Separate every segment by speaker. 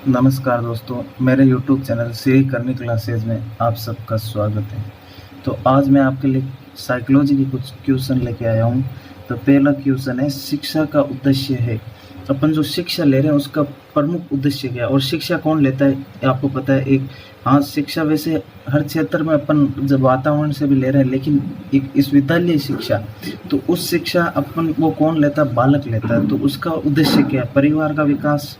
Speaker 1: नमस्कार दोस्तों, मेरे YouTube चैनल श्री करनी क्लासेज में आप सबका स्वागत है। तो आज मैं आपके लिए साइकोलॉजी के कुछ क्वेश्चन लेके आया हूँ। तो पहला क्वेश्चन है, शिक्षा का उद्देश्य है। अपन जो शिक्षा ले रहे हैं उसका प्रमुख उद्देश्य क्या है और शिक्षा कौन लेता है, आपको पता है। एक हाँ, शिक्षा वैसे हर क्षेत्र में अपन जब वातावरण से भी ले रहे हैं, लेकिन एक इस विद्यालय शिक्षा, तो उस शिक्षा अपन वो कौन लेता है, बालक लेता है। तो उसका उद्देश्य क्या है, परिवार का विकास,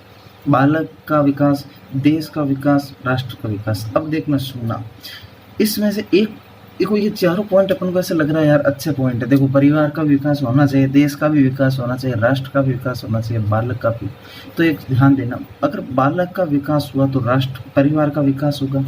Speaker 1: बालक का विकास, देश का विकास, राष्ट्र का विकास। अब देखना सुनना, इसमें से एक देखो, ये चारों पॉइंट अपन को ऐसा लग रहा है यार अच्छे पॉइंट है। देखो, परिवार का विकास होना चाहिए, देश का भी विकास होना चाहिए, राष्ट्र का भी विकास होना चाहिए, बालक का भी। तो एक ध्यान देना, अगर बालक का विकास हुआ तो राष्ट्र परिवार का विकास होगा,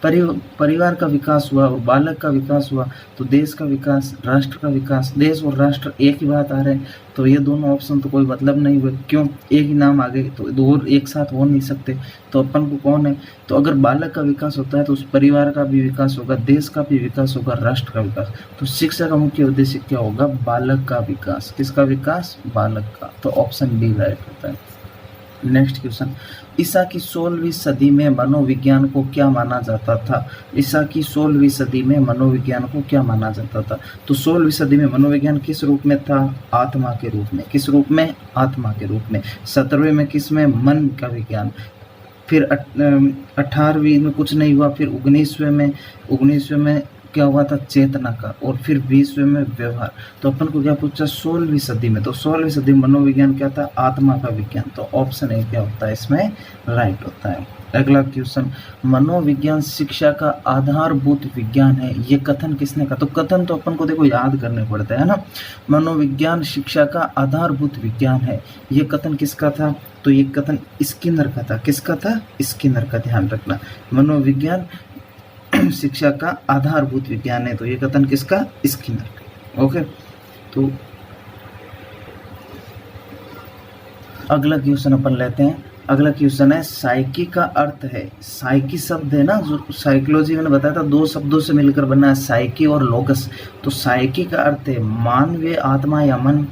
Speaker 1: परिवार का विकास हुआ और बालक का विकास हुआ तो देश का विकास, राष्ट्र का विकास। देश और राष्ट्र एक ही बात आ रहे हैं, तो ये दोनों ऑप्शन तो कोई मतलब नहीं हुए। क्यों, एक ही नाम आ गए तो दो और एक साथ हो नहीं सकते। तो अपन को कौन है, तो अगर बालक का विकास होता है तो उस परिवार का भी विकास होगा, देश का भी विकास होगा, राष्ट्र का विकास। तो शिक्षा का मुख्य उद्देश्य क्या होगा, बालक का विकास। किसका विकास, बालक का। तो ऑप्शन डी राइट होता है। नेक्स्ट क्वेश्चन, ईसा की 16वीं सदी में मनोविज्ञान को क्या माना जाता था। ईसा की 16वीं सदी में मनोविज्ञान को क्या माना जाता था। तो 16वीं सदी में मनोविज्ञान किस रूप में था, आत्मा के रूप में। किस रूप में, आत्मा के रूप में। 17वीं में किस में, मन का विज्ञान। फिर 18वीं में कुछ नहीं हुआ। फिर 19वें में क्या हुआ था, चेतना का। और फिर 20वें में व्यवहार। तो अपन को क्या पूछा, 16वीं सदी में। तो 16वीं सदी में मनोविज्ञान क्या था, आत्मा का विज्ञान। तो ऑप्शन ए क्या होता है इसमें, राइट होता है। अगला क्वेश्चन, मनोविज्ञान शिक्षा का आधारभूत विज्ञान है, ये कथन किसने कहा। तो कथन तो अपन को देखो याद करने पड़ते हैं ना। मनोविज्ञान शिक्षा का आधारभूत विज्ञान है, ये कथन किसका था। तो ये कथन स्किनर का था। किसका था, स्किनर का। ध्यान रखना, मनोविज्ञान शिक्षा का आधारभूत विज्ञान है, तो ये कथन किसका, स्किनर का। ओके, तो अगला क्वेश्चन अपन लेते हैं। अगला क्वेश्चन है, साइकी का अर्थ है। साइकी शब्द है ना, जो साइकोलॉजी मैंने बताया था, दो शब्दों से मिलकर बना है, साइकी और लोगस। तो साइकी का अर्थ है मानवीय आत्मा या मन,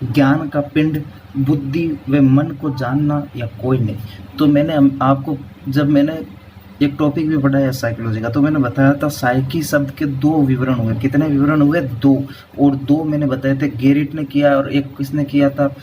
Speaker 1: ज्ञान का पिंड, बुद्धि व मन को जानना या कोई नहीं। तो मैंने आपको, जब मैंने एक टॉपिक भी पढ़ाया साइकोलॉजी का, तो मैंने बताया था साइकी शब्द के दो विवरण हुए। कितने विवरण हुए, दो। और दो मैंने बताए थे, गेरिट ने किया और एक किसने किया था,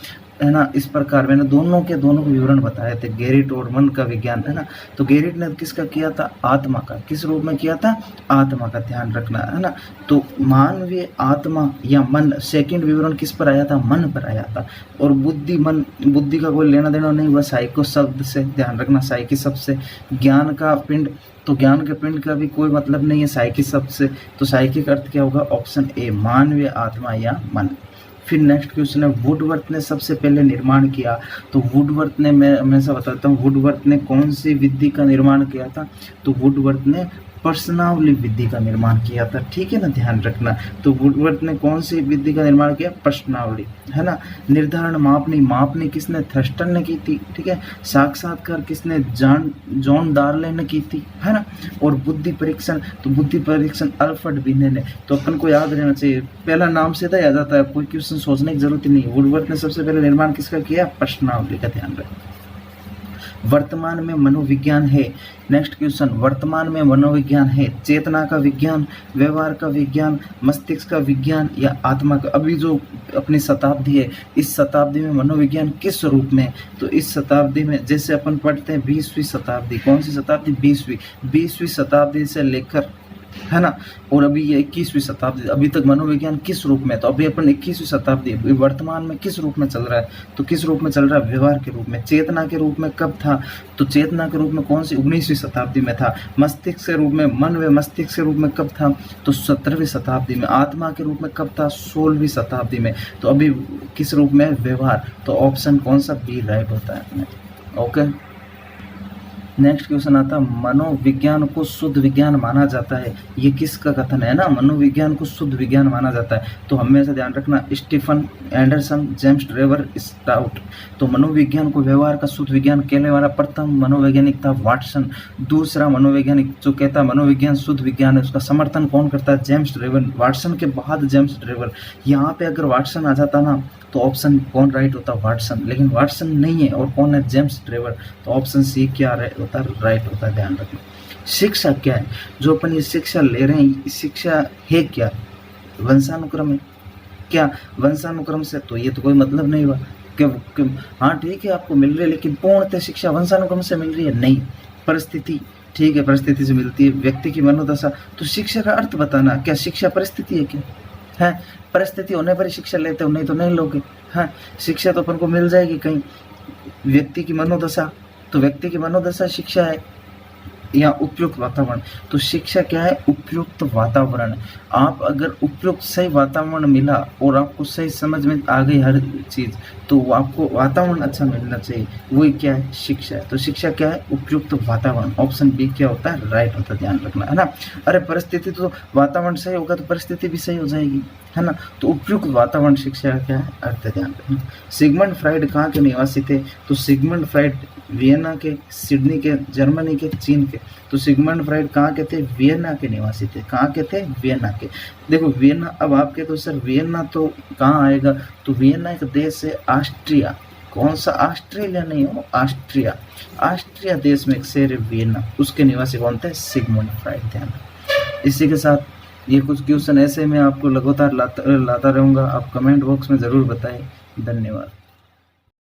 Speaker 1: है ना। इस प्रकार मैंने दोनों के विवरण बताए थे, गेरिट और मन का विज्ञान, है ना। तो गेरिट ने किसका किया था, आत्मा का। किस रूप में किया था, आत्मा का। ध्यान रखना, है ना। तो मानवीय आत्मा या मन, सेकंड विवरण किस पर आया था, मन पर आया था। और बुद्धि, मन, बुद्धि का कोई लेना देना नहीं हुआ साइको शब्द से। ध्यान रखना, साइकी शब्द से। ज्ञान का पिंड, तो ज्ञान के पिंड का भी कोई मतलब नहीं है साइकी शब्द से। तो साइकी का अर्थ क्या होगा, ऑप्शन ए, मानवीय आत्मा या मन। फिर नेक्स्ट क्वेश्चन है, वुडवर्थ ने सबसे पहले निर्माण किया। तो वुडवर्थ ने, मैं हमेशा बताता हूँ, वुडवर्थ ने कौन सी विधि का निर्माण किया था। तो वुडवर्थ ने प्रश्नावली विधि का निर्माण किया था। ठीक है ना, ध्यान रखना। तो वुडवर्थ ने कौन सी विधि का निर्माण किया, प्रश्नावली, है ना। निर्धारण, मापनी किसने, थर्स्टन ने की थी। ठीक है। साक्षात्कार किसने, जॉन डार्ले ने की थी, है ना। और बुद्धि परीक्षण, तो बुद्धि परीक्षण अल्फ्रेड बिने ने। तो अपन को याद रहना चाहिए, पहला नाम से था याद आता है, कोई क्वेश्चन सोचने की जरूरत ही नहीं। वुडवर्थ ने सबसे पहले निर्माण किसका किया, प्रश्नावली का। ध्यान रखना। वर्तमान में मनोविज्ञान है। नेक्स्ट क्वेश्चन, वर्तमान में मनोविज्ञान है चेतना का विज्ञान, व्यवहार का विज्ञान, मस्तिष्क का विज्ञान या आत्मा का। अभी जो अपनी शताब्दी है, इस शताब्दी में मनोविज्ञान किस रूप में। तो इस शताब्दी में, जैसे अपन पढ़ते हैं 20वीं शताब्दी, कौन सी शताब्दी, 20वीं शताब्दी से लेकर, है ना। और अभी ये 21वीं शताब्दी, अभी तक मनोविज्ञान किस रूप में। तो अभी अपन 21वीं शताब्दी, वर्तमान में किस रूप में चल रहा है। तो किस रूप में चल रहा है, व्यवहार के रूप में। चेतना के रूप में कब था, तो चेतना के रूप में कौन सी, 19वीं शताब्दी में था। मस्तिष्क के रूप में, मन व मस्तिष्क के रूप में कब था, तो 17वीं शताब्दी में। आत्मा के रूप में कब था, 16वीं शताब्दी में। तो अभी किस रूप में, व्यवहार। तो ऑप्शन कौन सा, बी राइट होता है। ओके, नेक्स्ट क्वेश्चन आता है, मनोविज्ञान को शुद्ध विज्ञान माना जाता है, ये किसका कथन है ना, मनोविज्ञान को शुद्ध विज्ञान माना जाता है। तो हमेशा ध्यान रखना, Stephen Anderson, James Trevor Stout. तो मनोविज्ञान को व्यवहार का शुद्ध विज्ञान कहने वाला प्रथम मनोवैज्ञानिक था वाटसन। दूसरा मनोवैज्ञानिक जो कहता है मनोविज्ञान शुद्ध विज्ञान है, उसका समर्थन कौन करता है, जेम्स ट्रेवर। वाटसन के बाद जेम्स ट्रेवर। यहाँ पे अगर वाटसन आ जाता ना तो ऑप्शन कौन राइट होता, वाटसन, लेकिन वाटसन नहीं है और कौन है, जेम्स ट्रेवर। तो ऑप्शन सी क्या होता है, राइट होता है, ध्यान रखना। शिक्षा क्या है, जो अपन ये शिक्षा ले रहे हैं, शिक्षा है क्या, वंशानुक्रम है क्या, वंशानुक्रम से तो ये तो कोई मतलब नहीं हुआ कि हाँ ठीक है आपको मिल रही है, लेकिन पूर्णतः शिक्षा वंशानुक्रम से मिल रही है, नहीं। परिस्थिति, ठीक है परिस्थिति से मिलती है, व्यक्ति की मनोदशा। तो शिक्षा का अर्थ बताना, क्या शिक्षा परिस्थिति है क्या है, परिस्थिति होने पर ही शिक्षा लेते हो, नहीं तो नहीं लोगे। हाँ, शिक्षा तो अपन को मिल जाएगी कहीं। व्यक्ति की मनोदशा, तो व्यक्ति की मनोदशा शिक्षा है, या उपयुक्त वातावरण। तो शिक्षा क्या है, उपयुक्त वातावरण। आप अगर उपयुक्त सही वातावरण मिला और आपको सही समझ में आ गई हर चीज, तो आपको वातावरण अच्छा मिलना चाहिए, वही क्या है, शिक्षा है। तो शिक्षा क्या है, उपयुक्त वातावरण। ऑप्शन बी क्या होता है, राइट होता है, ध्यान रखना, है ना। अरे परिस्थिति, तो वातावरण सही होगा तो परिस्थिति भी सही हो जाएगी, है ना। तो उपयुक्त वातावरण शिक्षा का क्या है, अर्थ, ध्यान रखना। सिगमंड फ्राइड कहाँ के निवासी थे, तो सिगमंड फ्राइड वियना के, सिडनी के, जर्मनी के, चीन के। तो सिगमंड फ्राइड कहाँ के थे, वियना के निवासी थे। कहाँ के थे, वियना के। देखो वियना, अब आपके तो सर वियना तो कहाँ आएगा, तो वियना एक देश है ऑस्ट्रिया। कौन सा, ऑस्ट्रेलिया नहीं हो, ऑस्ट्रिया। ऑस्ट्रिया देश में एक शहर है वियना, उसके निवासी कौन थे, सिगमंड फ्राइड, ध्यान। इसी के साथ ये कुछ क्वेश्चन ऐसे मैं आपको लगातार लाता रहूँगा, आप कमेंट बॉक्स में ज़रूर बताएं। धन्यवाद।